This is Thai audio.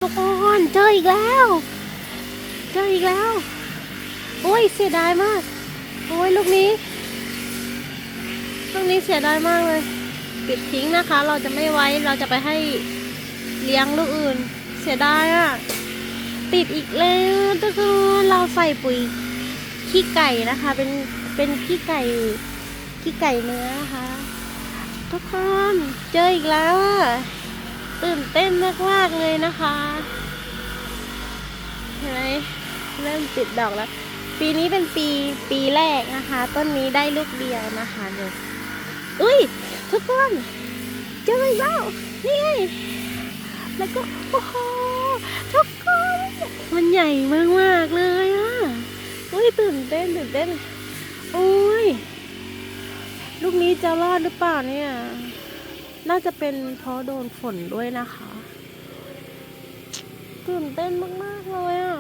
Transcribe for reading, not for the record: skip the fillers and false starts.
ทุกคนเจออีกแล้วโอ้ยเสียดายมากโอ้ยลูกนี้เสียดายมากเลยปิดทิ้งนะคะเราจะไม่ไว้เราจะไปให้เลี้ยงลูกอื่นเสียดายอ่ะติดอีกแล้วทุกคนเราใส่ปุ๋ยขี้ไก่นะคะเป็นขี้ไก่เนื้อนะคะทุกคนเจออีกแล้วอ่ะตื่นเต้นมากๆเลยนะคะเห็นไหมเริ่มติดดอกแล้วปีนี้เป็นปีแรกนะคะต้นนี้ได้ลูกเดียวนะคะเนี่ยอุ้ยทุกคนเจออีกแล้วนี่ไงแล้วก็โอ้โหทุกคนมันใหญ่มากๆเลยอ่ะอุ้ยตื่นเต้นอุ้ยลูกนี้จะรอดหรือเปล่าเนี่ยน่าจะเป็นเพราะโดนฝนด้วยนะคะตื่นเต้นมากๆเลยอ่ะ